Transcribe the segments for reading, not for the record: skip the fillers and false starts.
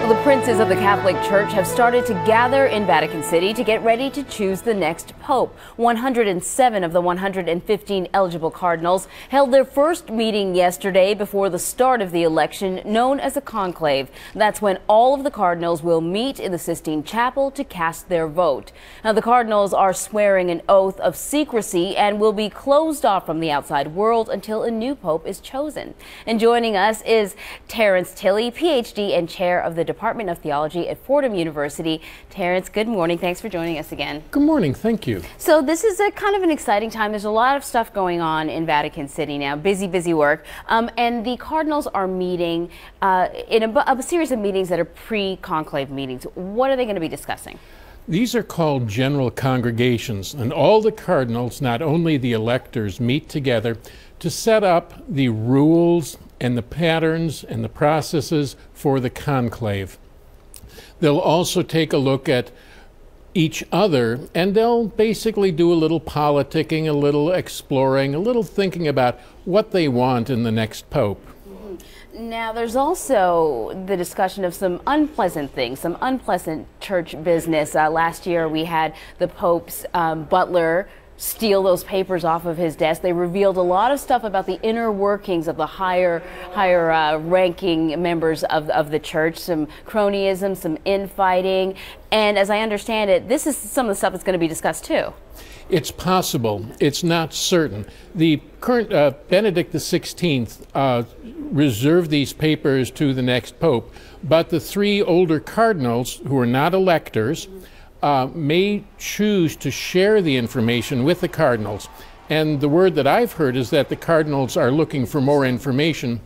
Well, the princes of the Catholic Church have started to gather in Vatican City to get ready to choose the next pope. 107 of the 115 eligible cardinals held their first meeting yesterday before the start of the election, known as a conclave. That's when all of the cardinals will meet in the Sistine Chapel to cast their vote. Now, the cardinals are swearing an oath of secrecy and will be closed off from the outside world until a new pope is chosen. And joining us is Terence Tilley, PhD and chair of the Department of Theology at Fordham University. Terence, good morning. Thanks for joining us again. Good morning. Thank you. So this is a kind of an exciting time. There's a lot of stuff going on in Vatican City now. Busy work. And the cardinals are meeting in a series of meetings that are pre-conclave meetings. What are they going to be discussing? These are called general congregations, and all the cardinals, not only the electors, meet together to set up the rules and the patterns and the processes for the conclave. They'll also take a look at each other, and they'll basically do a little politicking, a little exploring, a little thinking about what they want in the next pope. Now, there's also the discussion of some unpleasant things, some unpleasant church business. Last year, we had the Pope's butler steal those papers off of his desk. They revealed a lot of stuff about the inner workings of the higher ranking members of the church, some cronyism, some infighting. And as I understand it, this is some of the stuff that's going to be discussed too. It's possible. It's not certain. The current Benedict XVI reserved these papers to the next pope, but the three older cardinals who are not electors may choose to share the information with the cardinals. And the word that I've heard is that the cardinals are looking for more information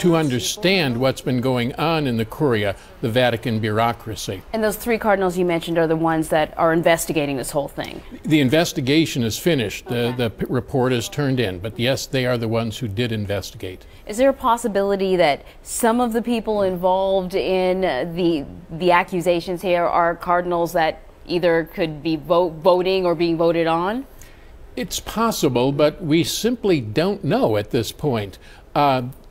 to understand what's been going on in the Curia, the Vatican bureaucracy. And those three cardinals you mentioned are the ones that are investigating this whole thing. The investigation is finished. Okay. The report is turned in. But yes, they are the ones who did investigate. Is there a possibility that some of the people involved in the accusations here are cardinals that either could be voting or being voted on? It's possible, but we simply don't know at this point.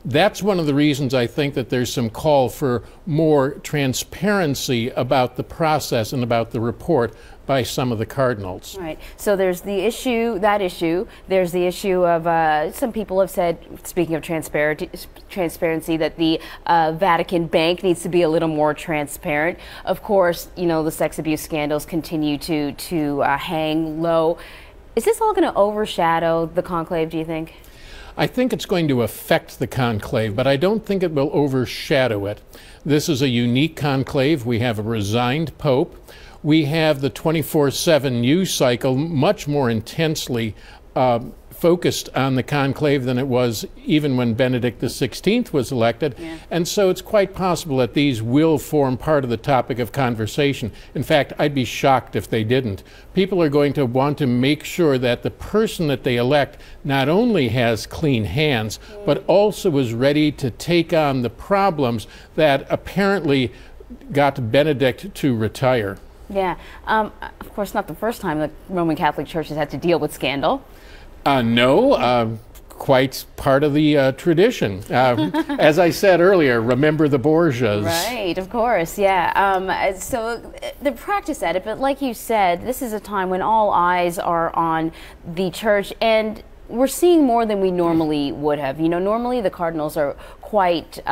That's one of the reasons I think that there's some call for more transparency about the process and about the report by some of the cardinals. Right. So there's the issue, there's the issue of some people have said, speaking of transparency, that the Vatican Bank needs to be a little more transparent. Of course, you know, the sex abuse scandals continue to hang low. Is this all going to overshadow the conclave, do you think? I think it's going to affect the conclave, but I don't think it will overshadow it. This is a unique conclave. We have a resigned pope. We have the 24/7 news cycle much more intensely focused on the conclave than it was even when Benedict XVI was elected. Yeah. And so it's quite possible that these will form part of the topic of conversation. In fact, I'd be shocked if they didn't. People are going to want to make sure that the person that they elect not only has clean hands, but also is ready to take on the problems that apparently got Benedict to retire. Yeah. Of course, not the first time the Roman Catholic Church has had to deal with scandal. No, quite part of the tradition. As I said earlier, remember the Borgias. Right, of course, yeah. So the practice at it, but like you said, this is a time when all eyes are on the church, and we're seeing more than we normally would have. You know, normally the cardinals are quite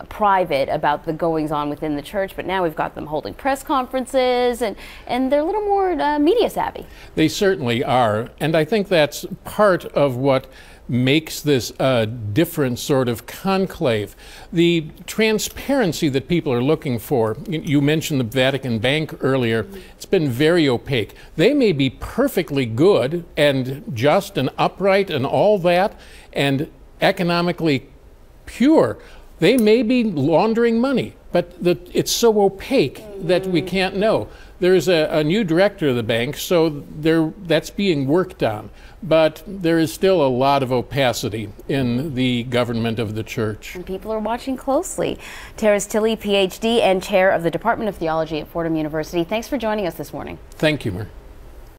private about the goings-on within the church, but now we've got them holding press conferences, and they're a little more media savvy. They certainly are, and I think that's part of what makes this a different sort of conclave. The transparency that people are looking for, you mentioned the Vatican Bank earlier, it's been very opaque. They may be perfectly good and just and upright and all that and economically pure. They may be laundering money, but it's so opaque that we can't know. There's a new director of the bank, so that's being worked on. But there is still a lot of opacity in the government of the church. And people are watching closely. Terence Tilley, PhD and chair of the Department of Theology at Fordham University. Thanks for joining us this morning. Thank you, Mer.